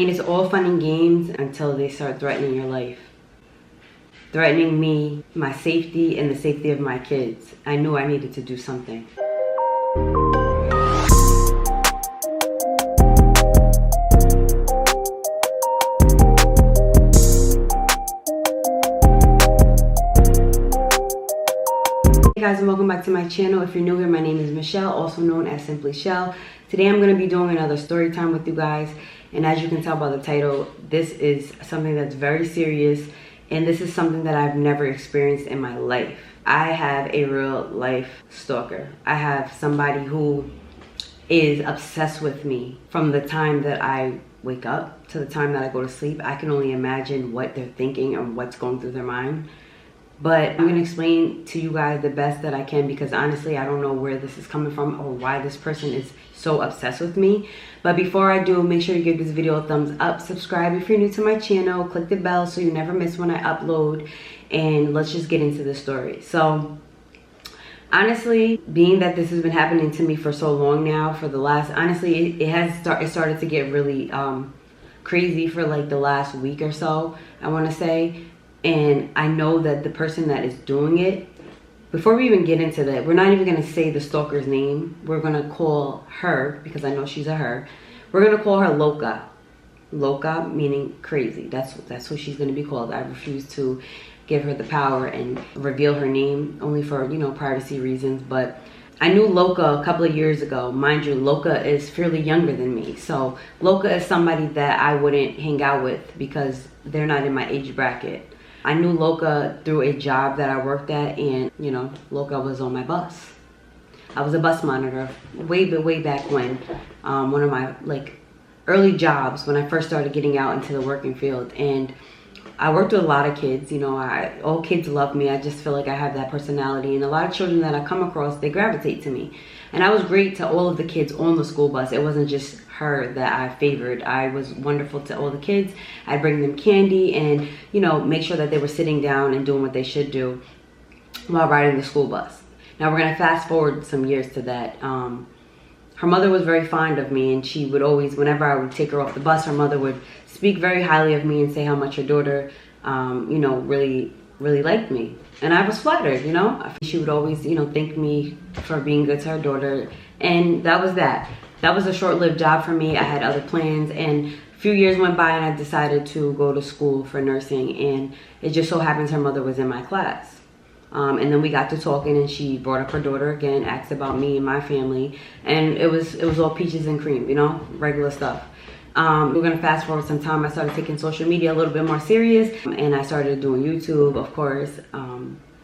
And it's all fun and games until they start threatening your life. Threatening me, my safety, and the safety of my kids. I knew I needed to do something. Hey guys, and welcome back to my channel. If you're new here, my name is Michelle, also known as Simply Shell. Today I'm going to be doing another story time with you guys, and as you can tell by the title, this is something that's very serious, and this is something that I've never experienced in my life. I have a real life stalker. I have somebody who is obsessed with me from the time that I wake up to the time that I go to sleep. I can only imagine what they're thinking and what's going through their mind. But I'm going to explain to you guys the best that I can, because honestly, I don't know where this is coming from or why this person is so obsessed with me. But before I do, make sure you give this video a thumbs up, subscribe if you're new to my channel, click the bell so you never miss when I upload, and let's just get into the story. So honestly, being that this has been happening to me for so long now, for the last, honestly, it started to get really crazy for like the last week or so, I want to say. And I know that the person that is doing it, before we even get into that, we're not even going to say the stalker's name. We're going to call her, because I know she's a her, we're going to call her Loca. Loca meaning crazy. That's who she's going to be called. I refuse to give her the power and reveal her name, only for, you know, privacy reasons. But I knew Loca a couple of years ago. Mind you, Loca is fairly younger than me. So Loca is somebody that I wouldn't hang out with because they're not in my age bracket. I knew Loca through a job that I worked at, and you know, Loca was on my bus. I was a bus monitor way back when. One of my like early jobs when I first started getting out into the working field, and I worked with a lot of kids. You know, all kids love me. I just feel like I have that personality, and a lot of children that I come across, they gravitate to me. And I was great to all of the kids on the school bus. It wasn't just her that I favored. I was wonderful to all the kids. I'd bring them candy and, you know, make sure that they were sitting down and doing what they should do while riding the school bus. Now we're gonna fast forward some years to that. Her mother was very fond of me, and she would always, whenever I would take her off the bus, her mother would speak very highly of me and say how much her daughter, you know, really liked me. And I was flattered, you know. She would always, you know, thank me for being good to her daughter. And that was that. That was a short-lived job for me. I had other plans, and a few years went by and I decided to go to school for nursing, and it just so happens her mother was in my class. And then we got to talking, and she brought up her daughter again, asked about me and my family, and it was all peaches and cream, you know, regular stuff. We're gonna fast forward some time. I started taking social media a little bit more serious, and I started doing YouTube, of course,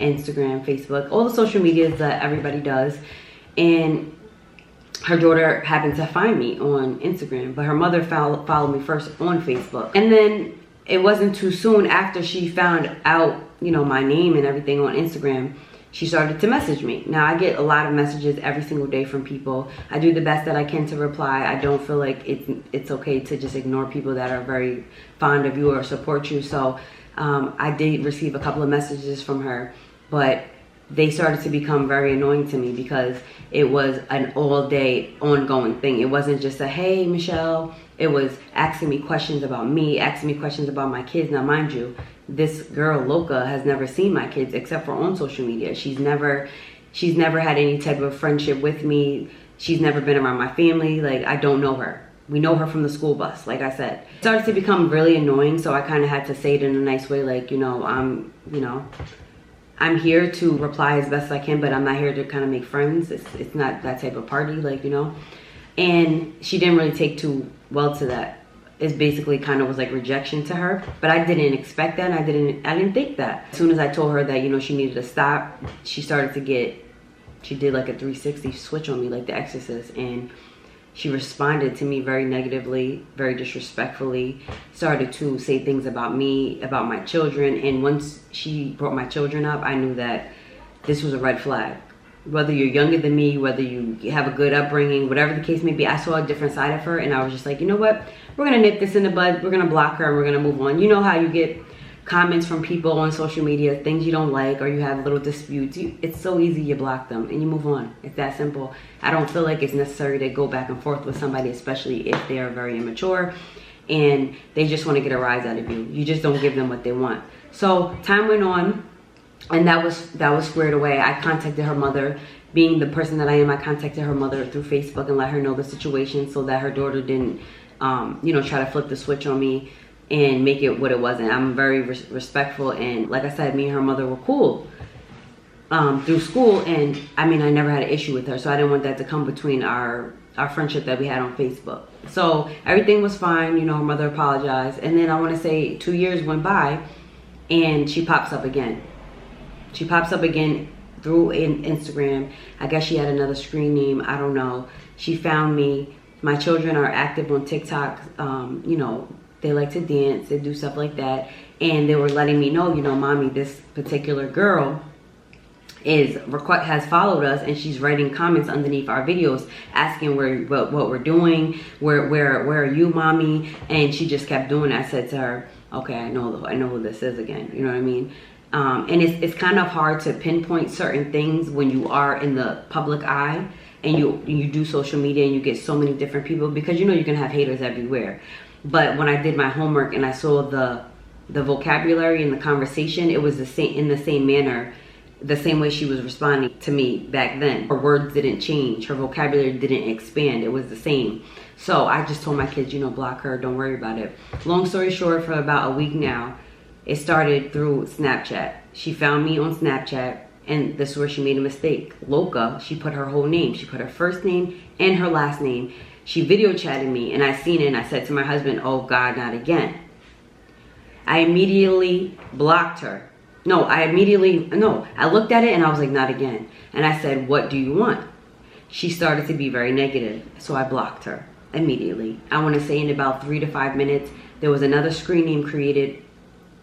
Instagram, Facebook, all the social medias that everybody does. And her daughter happened to find me on Instagram, but her mother followed me first on Facebook. And then it wasn't too soon after she found out, you know, my name and everything on Instagram, she started to message me. Now I get a lot of messages every single day from people. I do the best that I can to reply. I don't feel like it's okay to just ignore people that are very fond of you or support you. So I did receive a couple of messages from her, but they started to become very annoying to me because it was an all-day ongoing thing. It wasn't just a, hey, Michelle. It was asking me questions about me, asking me questions about my kids. Now, mind you, this girl, Loca, has never seen my kids except for on social media. She's never had any type of friendship with me. She's never been around my family. Like, I don't know her. We know her from the school bus, like I said. It started to become really annoying, so I kind of had to say it in a nice way, like, I'm here to reply as best I can, but I'm not here to kind of make friends. It's not that type of party, like, you know. And she didn't really take too well to that. It basically kind of was like rejection to her, but I didn't expect that, and I didn't think that. As soon as I told her that, you know, she needed to stop, she did like a 360 switch on me, like The Exorcist, and she responded to me very negatively, very disrespectfully, started to say things about me, about my children. And once she brought my children up, I knew that this was a red flag. Whether you're younger than me, whether you have a good upbringing, whatever the case may be, I saw a different side of her, and I was just like, you know what? We're gonna nip this in the bud. We're gonna block her and we're gonna move on. You know how you get comments from people on social media, things you don't like, or you have little disputes. It's so easy, you block them and you move on. It's that simple. I don't feel like it's necessary to go back and forth with somebody, especially if they are very immature and they just want to get a rise out of you. You just don't give them what they want. So time went on, and that was squared away. I contacted her mother. Being the person that I am, I contacted her mother through Facebook and let her know the situation so that her daughter didn't, you know, try to flip the switch on me and make it what it wasn't. I'm very respectful, and like I said, me and her mother were cool through school, and I mean, I never had an issue with her, so I didn't want that to come between our friendship that we had on Facebook. So everything was fine, you know, her mother apologized, and then I want to say 2 years went by, and she pops up again. She pops up again through Instagram. I guess she had another screen name, I don't know. She found me. My children are active on TikTok. You know, they like to dance, they do stuff like that, and they were letting me know, you know, mommy, this particular girl has followed us, and she's writing comments underneath our videos asking what we're doing, where are you, mommy? And she just kept doing it. I said to her, okay, I know who this is again, you know what I mean? And it's kind of hard to pinpoint certain things when you are in the public eye and you do social media and you get so many different people, because you know you're gonna have haters everywhere. But when I did my homework and I saw the vocabulary and the conversation, it was the same manner, the same way she was responding to me back then. Her words didn't change, her vocabulary didn't expand, it was the same. So I just told my kids, you know, block her, don't worry about it. Long story short, for about a week now, it started through Snapchat. She found me on Snapchat, and this is where she made a mistake. Loca, she put her whole name. She put her first name and her last name. She video chatted me, and I seen it, and I said to my husband, oh God, not again. I immediately blocked her. I looked at it and I was like, not again. And I said, what do you want? She started to be very negative, so I blocked her immediately. I want to say in about 3 to 5 minutes, there was another screen name created,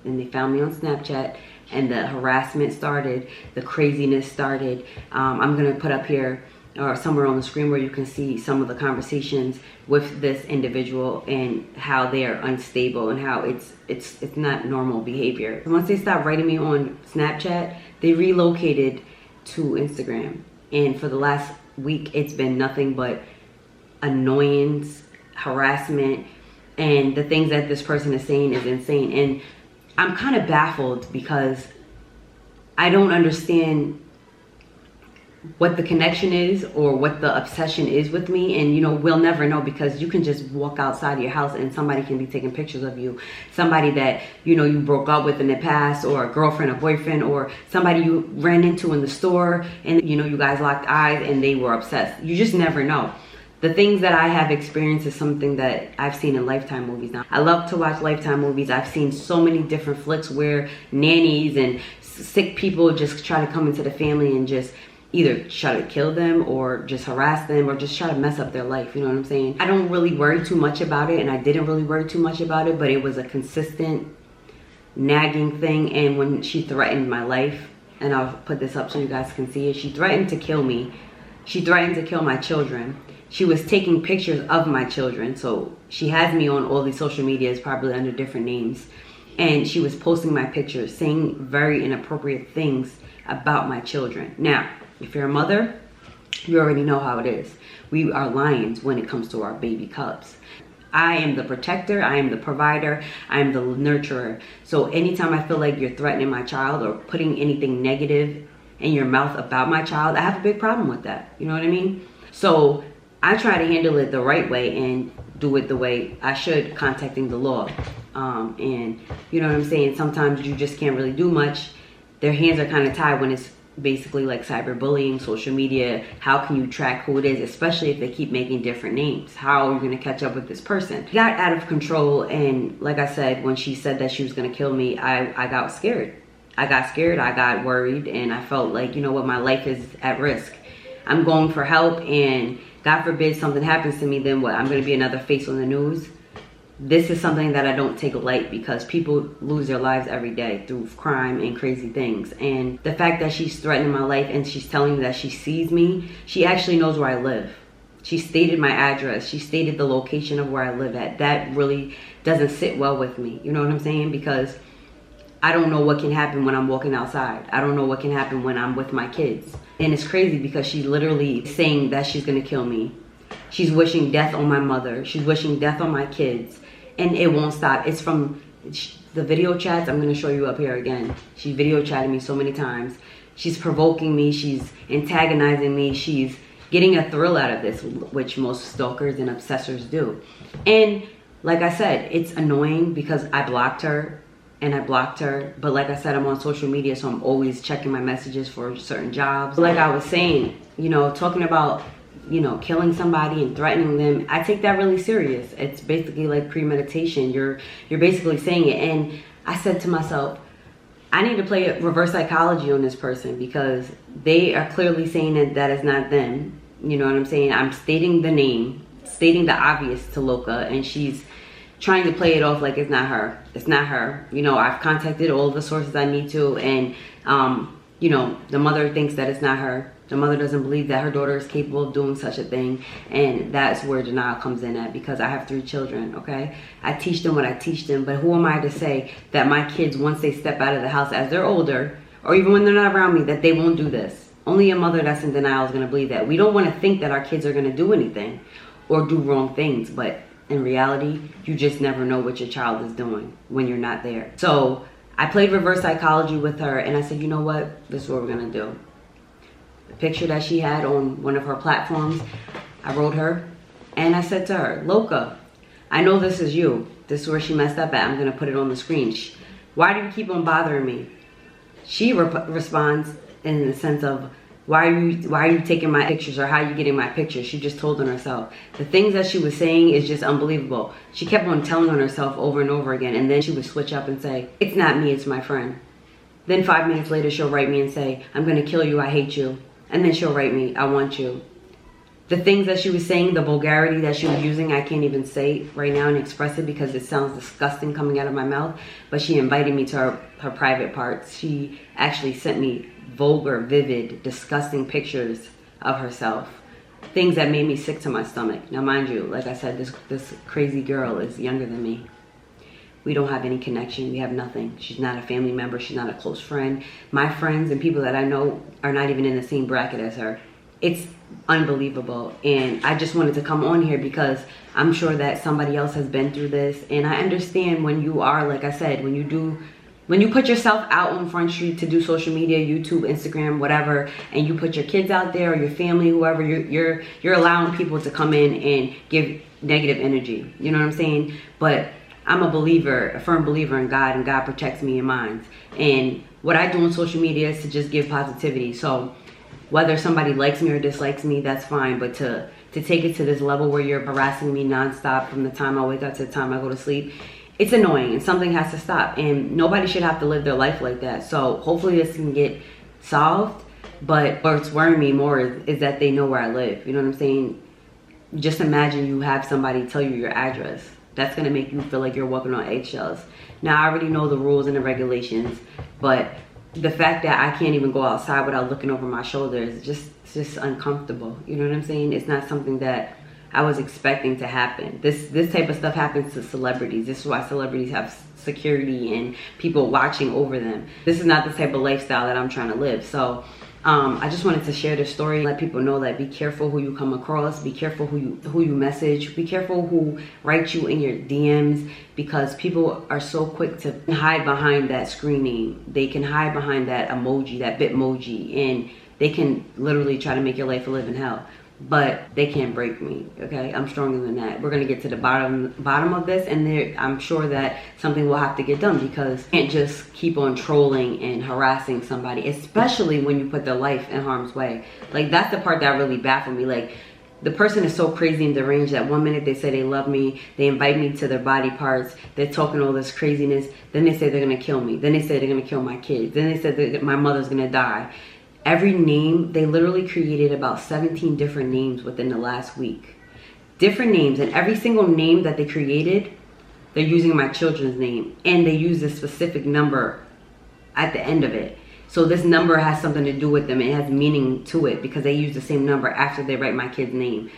and they found me on Snapchat, and the harassment started, the craziness started. I'm gonna put up here or somewhere on the screen where you can see some of the conversations with this individual and how they are unstable and how it's not normal behavior. And once they stopped writing me on Snapchat, they relocated to Instagram, and for the last week it's been nothing but annoyance, harassment, and the things that this person is saying is insane. And I'm kind of baffled because I don't understand what the connection is or what the obsession is with me. And you know, we'll never know, because you can just walk outside your house and somebody can be taking pictures of you, somebody that you know you broke up with in the past, or a girlfriend or boyfriend, or somebody you ran into in the store and you know you guys locked eyes and they were obsessed. You just never know. The things that I have experienced is something that I've seen in Lifetime movies. Now, I love to watch Lifetime movies. I've seen so many different flicks where nannies and sick people just try to come into the family and just either try to kill them or just harass them or just try to mess up their life, you know what I'm saying? I don't really worry too much about it, and I didn't really worry too much about it, but it was a consistent nagging thing. And when she threatened my life, and I'll put this up so you guys can see it, she threatened to kill me. She threatened to kill my children. She was taking pictures of my children. So she has me on all these social medias, probably under different names. And she was posting my pictures, saying very inappropriate things about my children. Now, if you're a mother, you already know how it is. We are lions when it comes to our baby cubs. I am the protector, I am the provider, I am the nurturer. So anytime I feel like you're threatening my child or putting anything negative in your mouth about my child, I have a big problem with that. You know what I mean? So I try to handle it the right way and do it the way I should, contacting the law. And you know what I'm saying? Sometimes you just can't really do much. Their hands are kind of tied when it's basically like cyberbullying, social media. How can you track who it is, especially if they keep making different names? How are you going to catch up with this person? It got out of control, and like I said, when she said that she was going to kill me, I got scared. I got worried, and I felt like, you know what, my life is at risk. I'm going for help, and God forbid something happens to me, then what? I'm going to be another face on the news. This is something that I don't take light, because people lose their lives every day through crime and crazy things. And the fact that she's threatening my life and she's telling me that she sees me, she actually knows where I live. She stated my address. She stated the location of where I live at. That really doesn't sit well with me. You know what I'm saying? Because I don't know what can happen when I'm walking outside. I don't know what can happen when I'm with my kids. And it's crazy because she's literally saying that she's going to kill me. She's wishing death on my mother. She's wishing death on my kids. and it won't stop. It's from the video chats. I'm going to show you up here again. She video chatted me so many times. She's provoking me. She's antagonizing me. She's getting a thrill out of this, which most stalkers and obsessors do. And like I said, it's annoying because I blocked her. But like I said, I'm on social media, so I'm always checking my messages for certain jobs. Like I was saying, you know, talking about, you know, killing somebody and threatening them, I take that really serious. It's basically like premeditation. You're basically saying it. And I said to myself, I need to play reverse psychology on this person, because they are clearly saying that is not them. You know what I'm saying? I'm stating the name, stating the obvious to Loka, and she's trying to play it off like it's not her. It's not her. You know, I've contacted all the sources I need to, and you know, the mother thinks that it's not her. The mother doesn't believe that her daughter is capable of doing such a thing, and that's where denial comes in at, because I have 3 children, okay? I teach them what I teach them, but who am I to say that my kids, once they step out of the house as they're older, or even when they're not around me, that they won't do this? Only a mother that's in denial is gonna believe that. We don't wanna think that our kids are gonna do anything or do wrong things, but in reality, you just never know what your child is doing when you're not there. So I played reverse psychology with her, and I said, you know what? This is what we're gonna do. The picture that she had on one of her platforms, I wrote her, and I said to her, Loka, I know this is you. This is where she messed up at. I'm gonna put it on the screen. Why do you keep on bothering me? She responds in the sense of, why are you taking my pictures, or how are you getting my pictures? She just told on herself. The things that she was saying is just unbelievable. She kept on telling on herself over and over again, and then she would switch up and say, it's not me, it's my friend. Then 5 minutes later, she'll write me and say, I'm gonna kill you, I hate you. And then she'll write me, I want you. The things that she was saying, the vulgarity that she was using, I can't even say right now and express it because it sounds disgusting coming out of my mouth. But she invited me to her private parts. She actually sent me vulgar, vivid, disgusting pictures of herself. Things that made me sick to my stomach. Now mind you, like I said, this crazy girl is younger than me. We don't have any connection. We have nothing. She's not a family member. She's not a close friend. My friends and people that I know are not even in the same bracket as her. It's unbelievable. And I just wanted to come on here because I'm sure that somebody else has been through this. And I understand when you are, like I said, when you put yourself out on Front Street to do social media, YouTube, Instagram, whatever, and you put your kids out there or your family, whoever, you're allowing people to come in and give negative energy. You know what I'm saying? But I'm a believer, a firm believer in God, and God protects me and mine. And what I do on social media is to just give positivity. So whether somebody likes me or dislikes me, that's fine. But to take it to this level where you're harassing me nonstop from the time I wake up to the time I go to sleep, it's annoying, and something has to stop. And nobody should have to live their life like that. So hopefully this can get solved. But what's worrying me more is that they know where I live. You know what I'm saying? Just imagine you have somebody tell you your address. That's gonna make you feel like you're walking on eggshells. Now, I already know the rules and the regulations, but the fact that I can't even go outside without looking over my shoulder is just uncomfortable. You know what I'm saying? It's not something that I was expecting to happen. This type of stuff happens to celebrities. This is why celebrities have security and people watching over them. This is not the type of lifestyle that I'm trying to live. So I just wanted to share this story, let people know that be careful who you come across, be careful who you message, be careful who writes you in your DMs, because people are so quick to hide behind that screen name. They can hide behind that emoji, that Bitmoji, and they can literally try to make your life a living hell. But they can't break me, okay? I'm stronger than that. We're gonna get to the bottom of this, and I'm sure that something will have to get done, because you can't just keep on trolling and harassing somebody, especially when you put their life in harm's way. Like, that's the part that really baffled me. Like, the person is so crazy and deranged that one minute they say they love me, they invite me to their body parts, they're talking all this craziness, then they say they're gonna kill me, then they say they're gonna kill my kids, then they said that my mother's gonna die. Every name, they literally created about 17 different names within the last week. Different names, and every single name that they created, they're using my children's name, and they use a specific number at the end of it. So this number has something to do with them. It has meaning to it because they use the same number after they write my kid's name.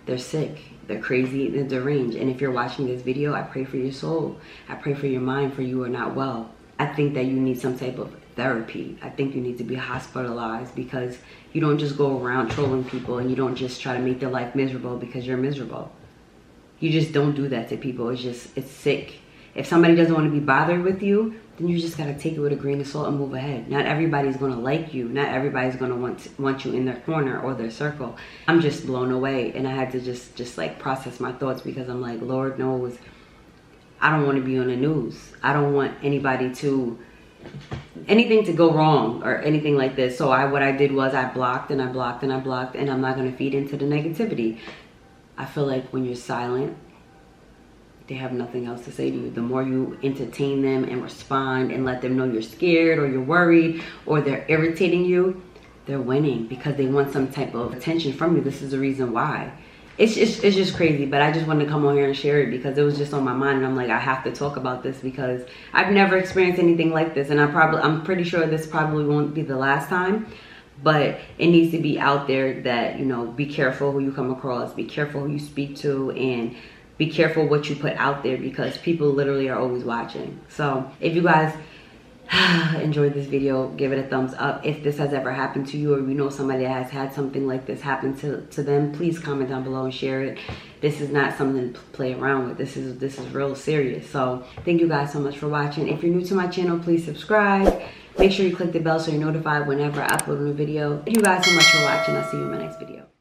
They're sick, they're crazy, they're deranged. And if you're watching this video, I pray for your soul. I pray for your mind, for you are not well. I think that you need some type of therapy. I think you need to be hospitalized, because you don't just go around trolling people, and you don't just try to make their life miserable because you're miserable. You just don't do that to people. It's sick. If somebody doesn't want to be bothered with you, then you just got to take it with a grain of salt and move ahead. Not everybody's going to like you. Not everybody's going to want you in their corner or their circle. I'm just blown away, and I had to just like process my thoughts, because I'm like, Lord knows, I don't want to be on the news. I don't want anything to go wrong or anything like this. So what I did was I blocked and I blocked and I blocked, and I'm not going to feed into the negativity. I feel like when you're silent, they have nothing else to say to you. The more you entertain them and respond and let them know you're scared or you're worried or they're irritating you, they're winning, because they want some type of attention from you. This is the reason why. It's just crazy, but I just wanted to come on here and share it because it was just on my mind, and I'm like, I have to talk about this because I've never experienced anything like this, and I'm pretty sure this probably won't be the last time. But it needs to be out there that, you know, be careful who you come across, be careful who you speak to, and be careful what you put out there, because people literally are always watching. So if you guys enjoyed this video, give it a thumbs up. If this has ever happened to you, or you know somebody that has had something like this happen to them, please comment down below and share it. This is not something to play around with. This is real serious. So thank you guys so much for watching. If you're new to my channel, please subscribe. Make sure you click the bell so you're notified whenever I upload a new video. Thank you guys so much for watching. I'll see you in my next video.